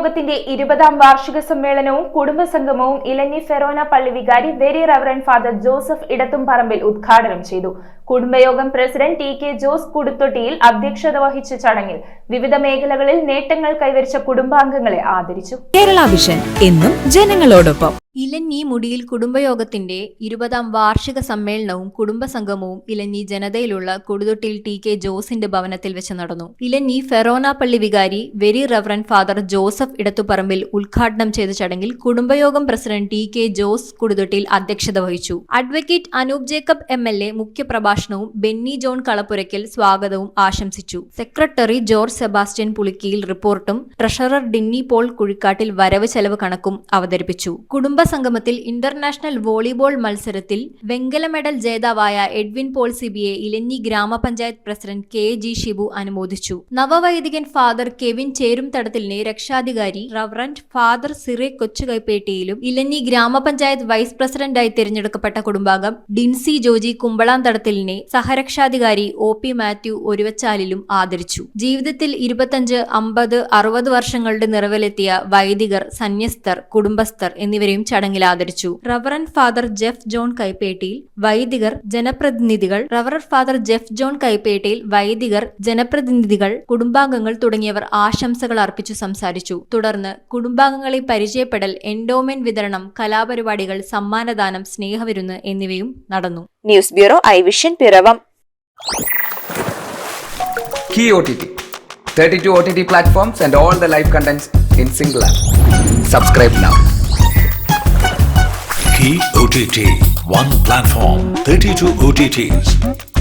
കുടുംബയോഗത്തിന്റെ 20ാം വാർഷിക സമ്മേളനവും കുടുംബസംഗമവും ഇലഞ്ഞി ഫെറോന പള്ളി വികാരി very reverend father Joseph Edathumparambil ഉദ്ഘാടനം ചെയ്തു. കുടുംബയോഗം പ്രസിഡന്റ് ടി.കെ. ജോസ് കുടുത്തൊട്ടിയിൽ അധ്യക്ഷത വഹിച്ച ചടങ്ങിൽ വിവിധ മേഖലകളിൽ നേട്ടങ്ങൾ കൈവരിച്ച കുടുംബാംഗങ്ങളെ ആദരിച്ചു. കേരള വിഷൻ എന്നും ജനങ്ങളോടൊപ്പം. ഇലഞ്ഞി മുടിയിൽ കുടുംബയോഗത്തിന്റെ 20ാം വാർഷിക സമ്മേളനവും കുടുംബസംഗമവും ഇലഞ്ഞി ജനതയിലുള്ള കുടുതൊട്ടിയിൽ ടി.കെ. ജോസിന്റെ ഭവനത്തിൽ വെച്ച് നടന്നു. ഇലഞ്ഞി ഫെറോന പള്ളി വികാരി very reverend father Joseph Edathuparambil ഉദ്ഘാടനം ചെയ്ത ചടങ്ങിൽ കുടുംബയോഗം പ്രസിഡന്റ് ടി.കെ. ജോസ് കുടുതൊട്ടിയിൽ അധ്യക്ഷത വഹിച്ചു. Advocate Anoop Jacob MLA. മുഖ്യപ്രഭാഷണവും ബെന്നി ജോൺ കളപ്പുരയ്ക്കൽ സ്വാഗതവും ആശംസിച്ചു. സെക്രട്ടറി ജോർജ് സെബാസ്റ്റ്യൻ പുളിക്കിയിൽ റിപ്പോർട്ടും ട്രഷറർ ഡിന്നി പോൾ കുഴിക്കാട്ടിൽ വരവ് ചെലവ് കണക്കും അവതരിപ്പിച്ചു. സംഗമത്തിൽ ഇന്റർനാഷണൽ വോളിബോൾ മത്സരത്തിൽ വെങ്കല മെഡൽ ജേതാവായ എഡ്വിൻ പോൾ സിബിയെ ഇലഞ്ഞി ഗ്രാമപഞ്ചായത്ത് പ്രസിഡന്റ് കെ.ജി. ഷിബു അനുമോദിച്ചു. നവവൈദികൻ ഫാദർ കെവിൻ ചേരുംതടത്തിലിനെ രക്ഷാധികാരി റവറന്റ് ഫാദർ സിറെ കൊച്ചുകൈപ്പേട്ടിയിലും ഇലഞ്ഞി ഗ്രാമപഞ്ചായത്ത് വൈസ് പ്രസിഡന്റായി തിരഞ്ഞെടുക്കപ്പെട്ട കുടുംബാംഗം ഡിൻസി ജോജി കുമ്പളാന്തടത്തിലിനെ സഹരക്ഷാധികാരി ഒ.പി. മാത്യു ഒരുവച്ചാലിലും ആദരിച്ചു. ജീവിതത്തിൽ 25, 50, 60 വർഷങ്ങളുടെ നിറവിലെത്തിയ വൈദികർ, സന്യസ്തർ, കുടുംബസ്ഥർ എന്നിവരെയും ചടങ്ങിൽ ആദരിച്ചു. റവറന്റ് ഫാദർ ജെഫ് ജോൺ കൈപ്പേട്ടിയിൽ വൈദികർ, ജനപ്രതിനിധികൾ, കുടുംബാംഗങ്ങൾ തുടങ്ങിയവർ ആശംസകൾ അർപ്പിച്ചു സംസാരിച്ചു. തുടർന്ന് കുടുംബാംഗങ്ങളെ പരിചയപ്പെടൽ, എൻഡോമെന്റ് വിതരണം, കലാപരിപാടികൾ, സമ്മാനദാനം, സ്നേഹവിരുന്ന് എന്നിവയും നടന്നു. News bureau I vision Piravom. Key OTT 32 OTT platforms and all the live contents in single app. Subscribe now. Key OTT, one platform, 32 OTTs.